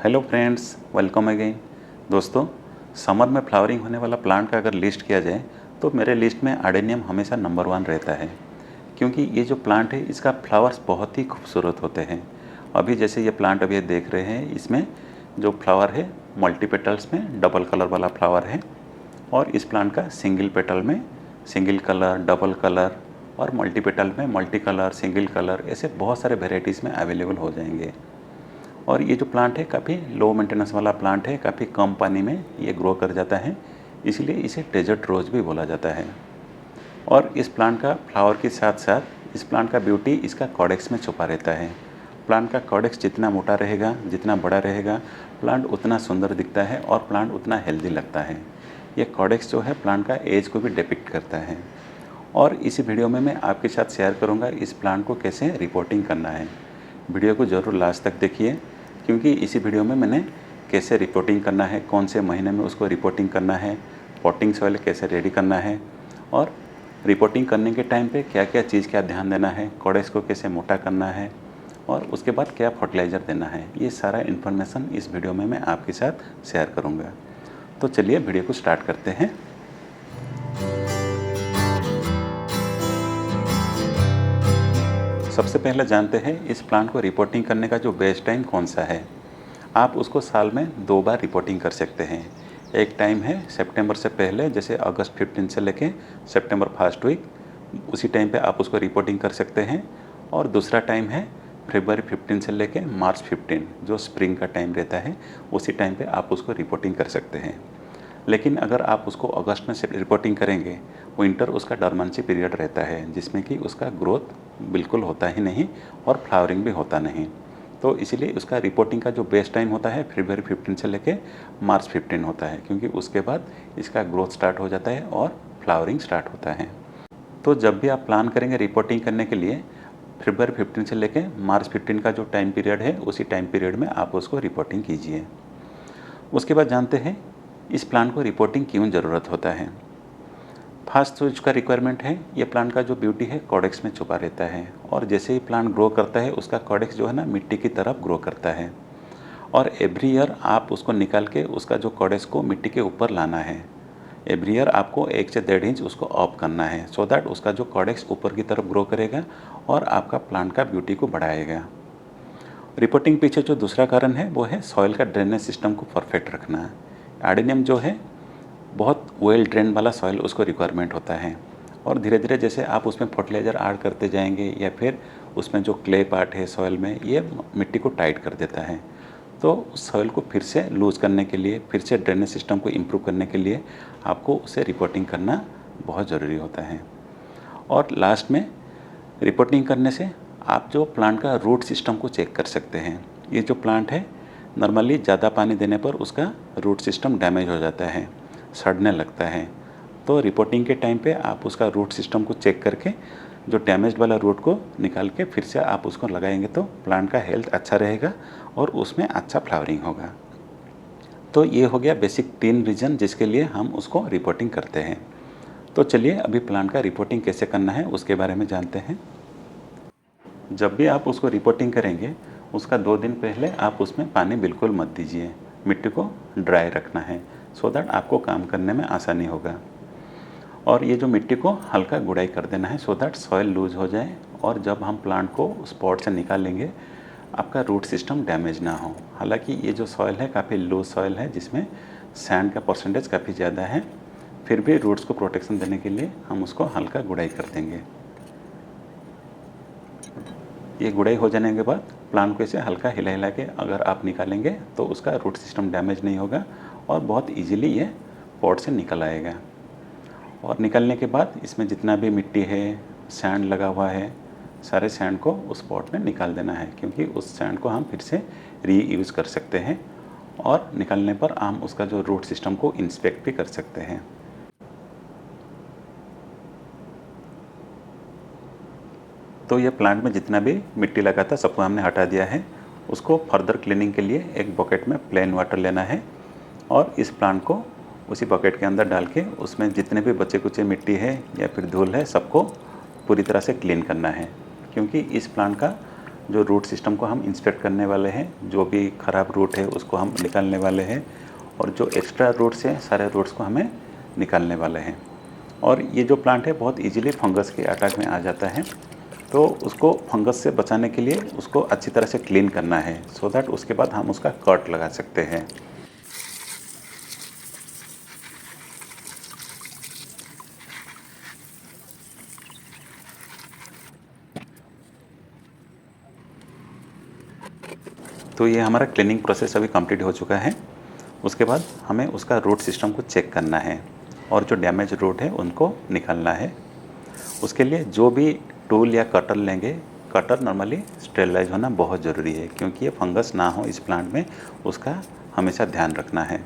Hello friends, welcome again. दोस्तों, summer में flowering होने वाला प्लांट का अगर लिस्ट किया जाए तो मेरे लिस्ट में आडेनियम हमेशा नंबर 1 रहता है, क्योंकि ये जो प्लांट है इसका फ्लावर्स बहुत ही खूबसूरत होते हैं। अभी जैसे ये प्लांट अभी देख रहे हैं, इसमें जो फ्लावर है मल्टी पेटल्स में डबल कलर वाला फ्लावर है, और इस प्लांट का सिंगल पेटल में सिंगल कलर, डबल कलर और मल्टी पेटल में मल्टी कलर, सिंगल कलर, ऐसे बहुत सारे वेराइटीज़ में अवेलेबल हो जाएंगे। और ये जो प्लांट है काफ़ी लो मेंटेनेंस वाला प्लांट है, काफ़ी कम पानी में ये ग्रो कर जाता है, इसलिए इसे डेजर्ट रोज़ भी बोला जाता है। और इस प्लांट का फ्लावर के साथ साथ इस प्लांट का ब्यूटी इसका कॉडेक्स में छुपा रहता है। प्लांट का कॉडेक्स जितना मोटा रहेगा, जितना बड़ा रहेगा, प्लांट उतना सुंदर दिखता है और प्लांट उतना हेल्दी लगता है। ये कॉडेक्स जो है प्लांट का एज को भी डिपिक्ट करता है। और इस वीडियो में मैं आपके साथ शेयर करूंगा इस प्लांट को कैसे रिपोर्टिंग करना है। वीडियो को ज़रूर लास्ट तक देखिए, क्योंकि इसी वीडियो में मैंने कैसे रिपोर्टिंग करना है, कौन से महीने में उसको रिपोर्टिंग करना है, पॉटिंग सॉइल कैसे रेडी करना है, और रिपोर्टिंग करने के टाइम पे क्या क्या चीज़ का ध्यान देना है, कॉडेक्स को कैसे मोटा करना है, और उसके बाद क्या फर्टिलाइज़र देना है, ये सारा इन्फॉर्मेशन इस वीडियो में मैं आपके साथ शेयर करूँगा। तो चलिए वीडियो को स्टार्ट करते हैं। सबसे पहले जानते हैं इस प्लांट को रिपोर्टिंग करने का जो बेस्ट टाइम कौन सा है। आप उसको साल में 2 बार रिपोर्टिंग कर सकते हैं। एक टाइम है सितंबर से पहले, जैसे अगस्त 15 से लेके सितंबर फर्स्ट वीक, उसी टाइम पे आप उसको रिपोर्टिंग कर सकते हैं। और दूसरा टाइम है फरवरी 15 से लेके मार्च 15, जो स्प्रिंग का टाइम रहता है, उसी टाइम पे आप उसको रिपोर्टिंग कर सकते हैं। लेकिन अगर आप उसको अगस्त में से रिपोर्टिंग करेंगे, विंटर उसका डॉर्मेंसी पीरियड रहता है, जिसमें कि उसका ग्रोथ बिल्कुल होता ही नहीं और फ्लावरिंग भी होता नहीं। तो इसीलिए उसका रिपोर्टिंग का जो बेस्ट टाइम होता है फरवरी 15 से लेके मार्च 15 होता है, क्योंकि उसके बाद इसका ग्रोथ स्टार्ट हो जाता है और फ्लावरिंग स्टार्ट होता है। तो जब भी आप प्लान करेंगे रिपोर्टिंग करने के लिए, फरवरी 15 से लेके मार्च 15 का जो टाइम पीरियड है, उसी टाइम पीरियड में आप उसको रिपोर्टिंग कीजिए। उसके बाद जानते हैं इस प्लांट को रिपोर्टिंग क्यों ज़रूरत होता है। फर्स्ट जो इसका रिक्वायरमेंट है, ये प्लांट का जो ब्यूटी है कॉडेक्स में छुपा रहता है, और जैसे ही प्लांट ग्रो करता है उसका कॉडेक्स जो है ना मिट्टी की तरफ ग्रो करता है, और एवरी ईयर आप उसको निकाल के उसका जो कॉडेक्स को मिट्टी के ऊपर लाना है। एवरी ईयर आपको 1 से 1.5 इंच उसको ऑफ करना है, सो दैट उसका जो कॉडेक्स ऊपर की तरफ ग्रो करेगा और आपका प्लांट का ब्यूटी को बढ़ाएगा। रिपोर्टिंग पीछे जो दूसरा कारण है वो है सॉइल का ड्रेनेज सिस्टम को परफेक्ट रखना। एडेनियम जो है बहुत वेल ड्रेन वाला सॉइल उसको रिक्वायरमेंट होता है, और धीरे धीरे जैसे आप उसमें फर्टिलाइज़र ऐड करते जाएंगे या फिर उसमें जो क्ले पार्ट है सॉइल में, ये मिट्टी को टाइट कर देता है। तो उस सॉइल को फिर से लूज़ करने के लिए, फिर से ड्रेनेज सिस्टम को इम्प्रूव करने के लिए आपको उसे रिपोर्टिंग करना बहुत ज़रूरी होता है। और लास्ट में रिपोर्टिंग करने से आप जो प्लांट का रूट सिस्टम को चेक कर सकते हैं। ये जो प्लांट है नॉर्मली ज़्यादा पानी देने पर उसका रूट सिस्टम डैमेज हो जाता है, सड़ने लगता है। तो रिपोर्टिंग के टाइम पे आप उसका रूट सिस्टम को चेक करके जो डैमेज वाला रूट को निकाल के फिर से आप उसको लगाएंगे तो प्लांट का हेल्थ अच्छा रहेगा और उसमें अच्छा फ्लावरिंग होगा। तो ये हो गया बेसिक 3 रीज़न जिसके लिए हम उसको रिपोर्टिंग करते हैं। तो चलिए अभी प्लांट का रिपोर्टिंग कैसे करना है उसके बारे में जानते हैं। जब भी आप उसको रिपोर्टिंग करेंगे, उसका 2 दिन पहले आप उसमें पानी बिल्कुल मत दीजिए। मिट्टी को ड्राई रखना है, सो दैट आपको काम करने में आसानी होगा। और ये जो मिट्टी को हल्का गुड़ाई कर देना है, सो दैट सॉइल लूज हो जाए, और जब हम प्लांट को स्पॉट से निकालेंगे आपका रूट सिस्टम डैमेज ना हो। हालांकि ये जो सॉइल है काफ़ी लूज सॉइल है, जिसमें सैंड का परसेंटेज काफ़ी ज़्यादा है, फिर भी रूट्स को प्रोटेक्शन देने के लिए हम उसको हल्का गुड़ाई कर देंगे। ये गुड़ाई हो जाने के बाद प्लांट को इसे हल्का हिला हिला के अगर आप निकालेंगे तो उसका रूट सिस्टम डैमेज नहीं होगा और बहुत इजीली ये पॉट से निकल आएगा। और निकलने के बाद इसमें जितना भी मिट्टी है, सैंड लगा हुआ है, सारे सैंड को उस पॉट में निकाल देना है, क्योंकि उस सैंड को हम फिर से रीयूज़ कर सकते हैं, और निकलने पर हम उसका जो रूट सिस्टम को इंस्पेक्ट भी कर सकते हैं। तो ये प्लांट में जितना भी मिट्टी लगा था सबको हमने हटा दिया है। उसको फर्दर क्लीनिंग के लिए एक बकेट में प्लेन वाटर लेना है, और इस प्लांट को उसी बकेट के अंदर डाल के उसमें जितने भी बचे कुचे मिट्टी है या फिर धूल है सबको पूरी तरह से क्लीन करना है, क्योंकि इस प्लांट का जो रूट सिस्टम को हम इंस्पेक्ट करने वाले हैं, जो भी ख़राब रूट है उसको हम निकालने वाले हैं, और जो एक्स्ट्रा रूट्स हैं सारे रूट्स को हमें निकालने वाले हैं। और ये जो प्लांट है बहुत इजीली फंगस के अटैक में आ जाता है, तो उसको फंगस से बचाने के लिए उसको अच्छी तरह से क्लीन करना है, सो दैट उसके बाद हम उसका कट लगा सकते हैं। तो ये हमारा क्लीनिंग प्रोसेस अभी कंप्लीट हो चुका है। उसके बाद हमें उसका रूट सिस्टम को चेक करना है और जो डैमेज रूट है उनको निकालना है। उसके लिए जो भी टूल या कटर लेंगे, कटर नॉर्मली स्टेरिलाइज होना बहुत ज़रूरी है, क्योंकि ये फंगस ना हो इस प्लांट में, उसका हमेशा ध्यान रखना है।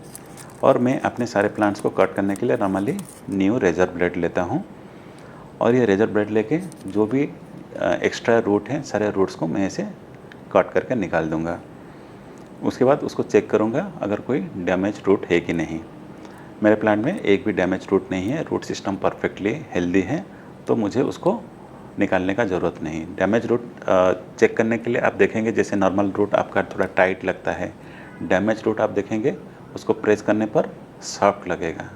और मैं अपने सारे प्लांट्स को कट करने के लिए नॉर्मली न्यू रेजर ब्लेड लेता हूँ, और ये रेजर ब्लेड लेके जो भी एक्स्ट्रा रूट हैं सारे रूट्स को मैं इसे कट करके निकाल दूँगा। उसके बाद उसको चेक करूँगा अगर कोई डैमेज रूट है कि नहीं। मेरे प्लांट में एक भी डैमेज रूट नहीं है, रूट सिस्टम परफेक्टली हेल्दी है, तो मुझे उसको निकालने का ज़रूरत नहीं। डैमेज रूट चेक करने के लिए आप देखेंगे जैसे नॉर्मल रूट आपका थोड़ा टाइट लगता है, डैमेज रूट आप देखेंगे उसको प्रेस करने पर सॉफ्ट लगेगा।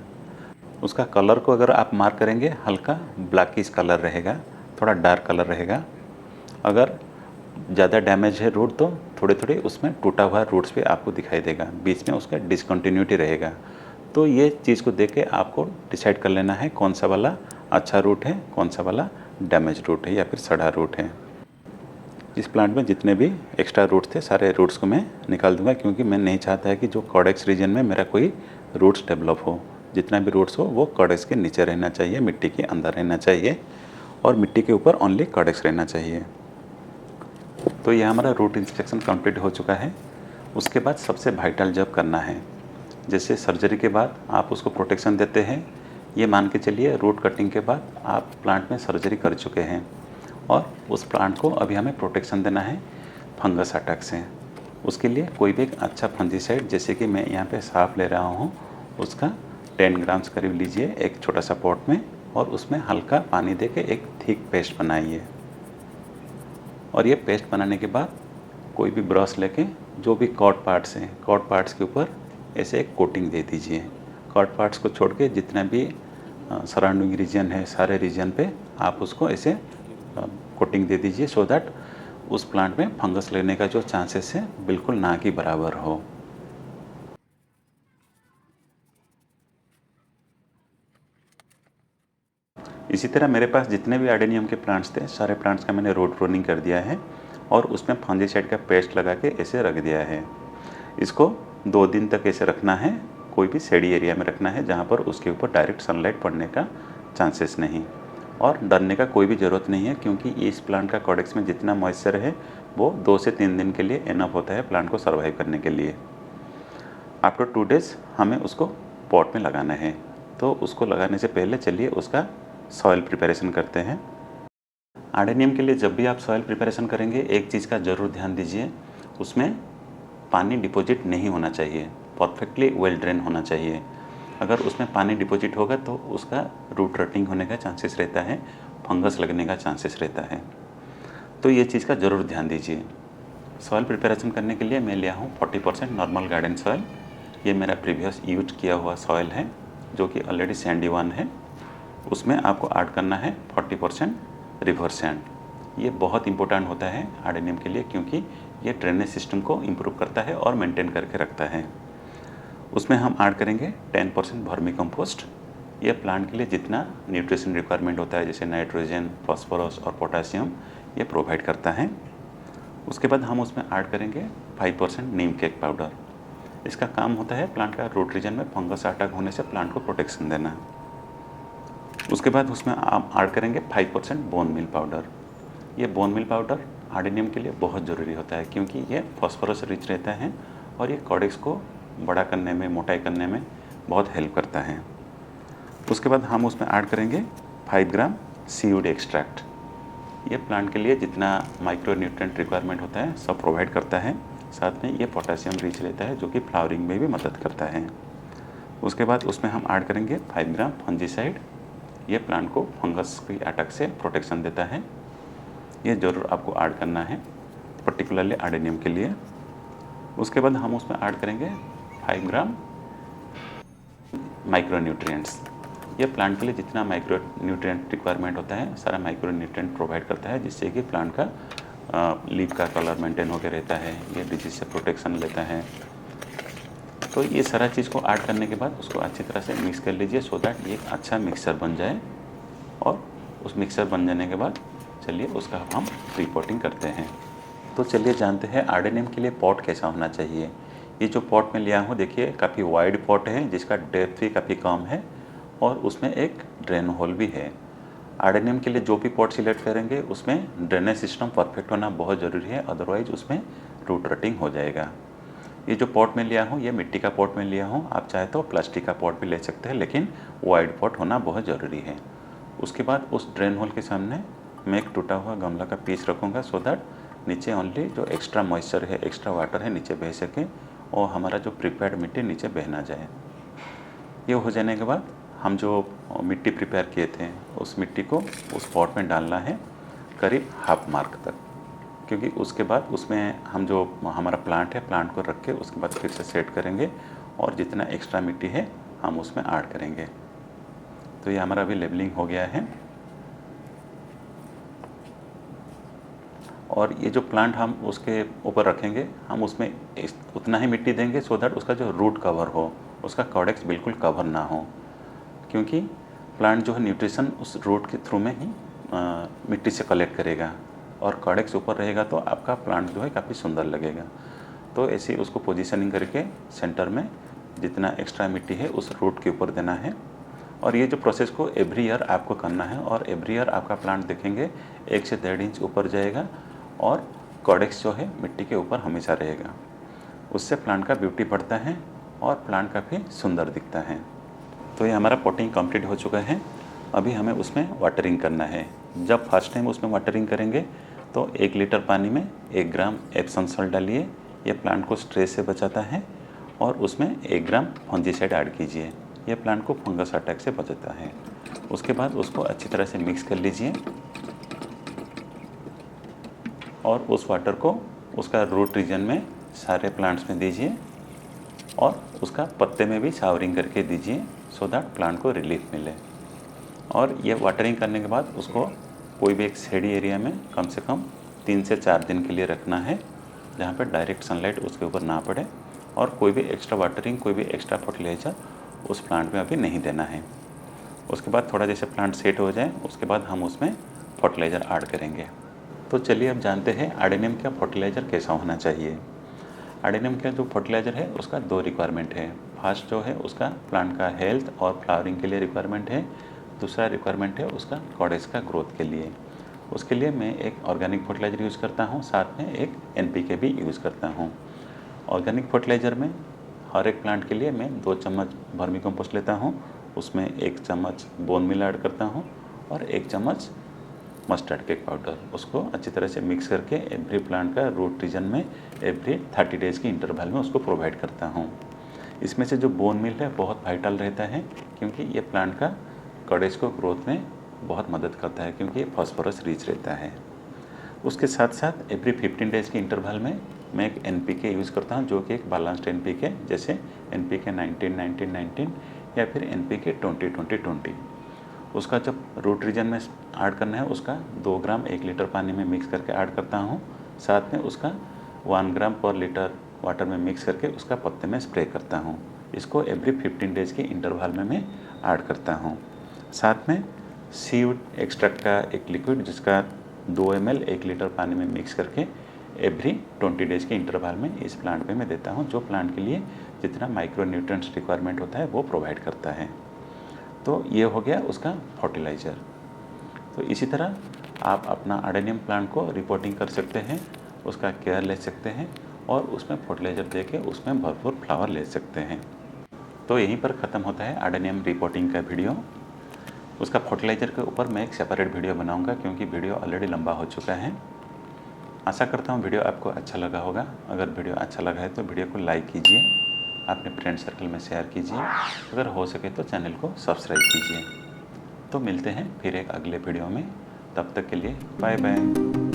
उसका कलर को अगर आप मार्क करेंगे हल्का ब्लैकिश कलर रहेगा, थोड़ा डार्क कलर रहेगा। अगर ज़्यादा डैमेज है रूट तो थोड़े थोड़े उसमें टूटा हुआ रूट्स पे आपको दिखाई देगा, बीच में उसका डिसकंटिन्यूटी रहेगा। तो ये चीज़ को देख के आपको डिसाइड कर लेना है कौन सा वाला अच्छा रूट है, कौन सा वाला डैमेज रूट है या फिर सड़ा रूट है। इस प्लांट में जितने भी एक्स्ट्रा रूट्स थे सारे रूट्स को मैं निकाल दूंगा, क्योंकि मैं नहीं चाहता है कि जो कॉडेक्स रीजन में मेरा कोई रूट्स डेवलप हो। जितना भी रूट्स हो वो कॉडेक्स के नीचे रहना चाहिए, मिट्टी के अंदर रहना चाहिए, और मिट्टी के ऊपर ओनली कॉडेक्स रहना चाहिए। तो ये हमारा रूट इंस्पेक्शन कंप्लीट हो चुका है। उसके बाद सबसे वाइटल जॉब करना है, जैसे सर्जरी के बाद आप उसको प्रोटेक्शन देते हैं, ये मान के चलिए रूट कटिंग के बाद आप प्लांट में सर्जरी कर चुके हैं, और उस प्लांट को अभी हमें प्रोटेक्शन देना है फंगस अटैक से। उसके लिए कोई भी एक अच्छा फंजीसाइड, जैसे कि मैं यहाँ पे साफ ले रहा हूँ, उसका 10 ग्राम्स करीब लीजिए एक छोटा सा पॉट में, और उसमें हल्का पानी दे के एक थिक पेस्ट बनाइए। और ये पेस्ट बनाने के बाद कोई भी ब्रश लेके जो भी कॉट पार्ट्स हैं, कॉट पार्ट्स के ऊपर ऐसे एक कोटिंग दे दीजिए। कॉट पार्ट्स को छोड़ के जितना भी सराउंडिंग रीजन है सारे रीजन पे आप उसको ऐसे कोटिंग दे दीजिए, सो दैट उस प्लांट में फंगस लगने का जो चांसेस है बिल्कुल ना के बराबर हो। इसी तरह मेरे पास जितने भी आर्डेनियम के प्लांट्स थे सारे प्लांट्स का मैंने रोड प्रूनिंग कर दिया है, और उसमें फंजीसाइड का पेस्ट लगा के ऐसे रख दिया है। इसको 2 दिन तक ऐसे रखना है, कोई भी शेडी एरिया में रखना है जहाँ पर उसके ऊपर डायरेक्ट सनलाइट पड़ने का चांसेस नहीं। और डरने का कोई भी ज़रूरत नहीं है, क्योंकि इस प्लांट का कॉडेक्स में जितना मॉइस्चर है वो 2 से 3 दिन के लिए इनफ होता है प्लांट को सर्वाइव करने के लिए। आफ्टर 2 डेज़ हमें उसको पॉट में लगाना है, तो उसको लगाने से पहले चलिए उसका सॉइल प्रिपरेशन करते हैं। आर्डेनियम के लिए जब भी आप सॉइल प्रिपरेशन करेंगे एक चीज़ का ज़रूर ध्यान दीजिए, उसमें पानी डिपॉजिट नहीं होना चाहिए, परफेक्टली वेल ड्रेन होना चाहिए। अगर उसमें पानी डिपॉजिट होगा तो उसका रूट रटिंग होने का चांसेस रहता है, फंगस लगने का चांसेस रहता है, तो ये चीज़ का ज़रूर ध्यान दीजिए। सॉइल प्रिपरेशन करने के लिए मैं लिया हूँ 40% नॉर्मल गार्डन सॉइल। ये मेरा प्रीवियस यूज किया हुआ सॉइल है जो कि ऑलरेडी सैंडी वन है। उसमें आपको ऐड करना है 40% रिवर सैंड। ये बहुत इंपॉर्टेंट होता है आर्डेनियम के लिए, क्योंकि ये ड्रेनेज सिस्टम को इम्प्रूव करता है और मेंटेन करके रखता है। उसमें हम ऐड करेंगे 10% वर्मी कंपोस्ट। ये प्लांट के लिए जितना न्यूट्रिशन रिक्वायरमेंट होता है जैसे नाइट्रोजन, फास्फोरस और पोटासियम, ये प्रोवाइड करता है। उसके बाद हम उसमें ऐड करेंगे 5% नीम केक पाउडर। इसका काम होता है प्लांट का रूट रीजन में फंगस अटैक होने से प्लांट को प्रोटेक्शन देना। उसके बाद उसमें आप ऐड करेंगे 5% बोन मील पाउडर। ये बोन मील पाउडर आर्डेनियम के लिए बहुत ज़रूरी होता है, क्योंकि ये फॉस्फोरस रिच रहता है और ये कॉडेक्स को बड़ा करने में, मोटाई करने में बहुत हेल्प करता है। उसके बाद हम उसमें ऐड करेंगे 5 ग्राम सीवुड एक्सट्रैक्ट। ये प्लांट के लिए जितना माइक्रो न्यूट्रिएंट रिक्वायरमेंट होता है सब प्रोवाइड करता है, साथ में ये पोटेशियम रिच रहता है जो कि फ्लावरिंग में भी मदद करता है। उसके बाद उसमें हम ऐड करेंगे 5 ग्राम फंजीसाइड। ये प्लांट को फंगस की अटैक से प्रोटेक्शन देता है, ये ज़रूर आपको ऐड करना है। पर्टिकुलरली आर्डेनियम के लिए। उसके बाद हम उसमें ऐड करेंगे 5 ग्राम माइक्रोन्यूट्रिएंट्स। ये प्लांट के लिए जितना माइक्रोन्यूट्रिएंट रिक्वायरमेंट होता है सारा माइक्रोन्यूट्रिएंट प्रोवाइड करता है, जिससे कि प्लांट का लीफ का कलर मेंटेन होकर रहता है, ये डिजीज से प्रोटेक्शन लेता है। तो ये सारा चीज़ को ऐड करने के बाद उसको अच्छी तरह से मिक्स कर लीजिए सो दैट ये एक अच्छा मिक्सर बन जाए। और उस मिक्सर बन जाने के बाद चलिए उसका हम रिपोर्टिंग करते हैं। तो चलिए जानते हैं आर्डेनियम के लिए पॉट कैसा होना चाहिए। ये जो पॉट मैं लिया हूँ देखिए काफ़ी वाइड पॉट है, जिसका डेप्थ भी काफ़ी कम है और उसमें एक ड्रेन होल भी है। आर्डेनियम के लिए जो भी पॉट सिलेक्ट करेंगे उसमें ड्रेनेज सिस्टम परफेक्ट होना बहुत ज़रूरी है, अदरवाइज उसमें रूट रटिंग हो जाएगा। ये जो पॉट में लिया हूँ ये मिट्टी का पॉट में लिया हूँ, आप चाहे तो प्लास्टिक का पॉट भी ले सकते हैं, लेकिन वाइड पॉट होना बहुत ज़रूरी है। उसके बाद उस ड्रेन होल के सामने मैं एक टूटा हुआ गमला का पीस रखूँगा सो दैट नीचे ओनली जो एक्स्ट्रा मॉइस्चर है, एक्स्ट्रा वाटर है नीचे बह सके और हमारा जो प्रिपेयर्ड मिट्टी नीचे बह ना जाए। ये हो जाने के बाद हम जो मिट्टी प्रिपेयर किए थे उस मिट्टी को उस पॉट में डालना है करीब हाफ मार्क तक, क्योंकि उसके बाद उसमें हम जो हमारा प्लांट है प्लांट को रख के उसके बाद फिर से सेट करेंगे और जितना एक्स्ट्रा मिट्टी है हम उसमें ऐड करेंगे। तो ये हमारा अभी लेबलिंग हो गया है और ये जो प्लांट हम उसके ऊपर रखेंगे हम उसमें उतना ही मिट्टी देंगे सो दैट उसका जो रूट कवर हो, उसका कॉडेक्स बिल्कुल कवर ना हो, क्योंकि प्लांट जो है न्यूट्रिशन उस रूट के थ्रू में ही मिट्टी से कलेक्ट करेगा और कॉडेक्स ऊपर रहेगा तो आपका प्लांट जो है काफ़ी सुंदर लगेगा। तो ऐसे उसको पोजीशनिंग करके सेंटर में जितना एक्स्ट्रा मिट्टी है उस रूट के ऊपर देना है। और ये जो प्रोसेस को एवरी ईयर आपको करना है और एवरी ईयर आपका प्लांट देखेंगे 1 से 1.5 इंच ऊपर जाएगा और कॉडेक्स जो है मिट्टी के ऊपर हमेशा रहेगा। उससे प्लांट का ब्यूटी बढ़ता है और प्लांट काफ़ी सुंदर दिखता है। तो ये हमारा पॉटिंग कंप्लीट हो चुका है। अभी हमें उसमें वाटरिंग करना है। जब फर्स्ट टाइम उसमें वाटरिंग करेंगे तो 1 लीटर पानी में 1 ग्राम एप्सम सॉल्ट डालिए। ये प्लांट को स्ट्रेस से बचाता है और उसमें 1 ग्राम फंजीसाइड ऐड कीजिए। ये प्लांट को फंगस अटैक से बचाता है। उसके बाद उसको अच्छी तरह से मिक्स कर लीजिए और उस वाटर को उसका रूट रीजन में सारे प्लांट्स में दीजिए और उसका पत्ते में भी शावरिंग करके दीजिए सो दैट प्लांट को रिलीफ मिले। और ये वाटरिंग करने के बाद उसको कोई भी एक शेडी एरिया में कम से कम 3 से 4 दिन के लिए रखना है, जहाँ पर डायरेक्ट सनलाइट उसके ऊपर ना पड़े और कोई भी एक्स्ट्रा वाटरिंग, कोई भी एक्स्ट्रा फर्टिलाइजर उस प्लांट में अभी नहीं देना है। उसके बाद थोड़ा जैसे प्लांट सेट हो जाए उसके बाद हम उसमें फर्टिलाइज़र ऐड करेंगे। तो चलिए अब जानते हैं आर्डेनियम का फर्टिलाइज़र कैसा होना चाहिए। आर्डेनियम का जो फर्टिलाइज़र है उसका 2 रिक्वायरमेंट है। फर्स्ट जो है उसका प्लांट का हेल्थ और फ्लावरिंग के लिए रिक्वायरमेंट है, दूसरा रिक्वायरमेंट है उसका कॉडेक्स का ग्रोथ के लिए। उसके लिए मैं एक ऑर्गेनिक फर्टिलाइज़र यूज़ करता हूँ, साथ में एक NPK भी यूज़ करता हूँ। ऑर्गेनिक फर्टिलाइज़र में हर एक प्लांट के लिए मैं 2 चम्मच वर्मी कंपोस्ट लेता हूँ, उसमें 1 चम्मच बोन मील ऐड करता हूँ और 1 चम्मच मस्टर्ड केक पाउडर। उसको अच्छी तरह से मिक्स करके एवरी प्लांट का रूट रीजन में एवरी 30 डेज़ की इंटरवल में उसको प्रोवाइड करता हूँ। इसमें से जो बोन मील है बहुत वाइटल रहता है, क्योंकि ये प्लांट का कॉडेक्स को ग्रोथ में बहुत मदद करता है, क्योंकि ये फास्फोरस रिच रहता है। उसके साथ साथ एवरी 15 डेज़ के इंटरवल में मैं एक NPK यूज़ करता हूँ, जो कि एक बैलेंस्ड NPK, जैसे NPK 19-19-19 या फिर NPK 20-20-20। उसका जब रूट रीजन में ऐड करना है उसका 2 ग्राम 1 लीटर पानी में मिक्स करके ऐड करता हूँ, साथ में उसका 1 ग्राम पर लीटर वाटर में मिक्स करके उसका पत्ते में स्प्रे करता हूँ। इसको एवरी 15 डेज़ के इंटरवल में मैं ऐड करता हूँ। साथ में सीड एक्सट्रैक्ट का एक लिक्विड जिसका 2 ml 1 लीटर पानी में मिक्स करके एवरी 20 डेज़ के इंटरवल में इस प्लांट पे मैं देता हूँ, जो प्लांट के लिए जितना माइक्रो न्यूट्रिएंट्स रिक्वायरमेंट होता है वो प्रोवाइड करता है। तो ये हो गया उसका फर्टिलाइज़र। तो इसी तरह आप अपना आर्डेनियम प्लांट को रिपोर्टिंग कर सकते हैं, उसका केयर ले सकते हैं और उसमें फर्टिलाइज़र दे के उसमें भरपूर फ्लावर ले सकते हैं। तो यहीं पर ख़त्म होता है आर्डेनियम रिपोर्टिंग का वीडियो। उसका फर्टिलाइज़र के ऊपर मैं एक सेपरेट वीडियो बनाऊंगा, क्योंकि वीडियो ऑलरेडी लंबा हो चुका है। आशा करता हूँ वीडियो आपको अच्छा लगा होगा। अगर वीडियो अच्छा लगा है तो वीडियो को लाइक कीजिए, अपने फ्रेंड सर्कल में शेयर कीजिए, अगर हो सके तो चैनल को सब्सक्राइब कीजिए। तो मिलते हैं फिर एक अगले वीडियो में, तब तक के लिए बाय बाय।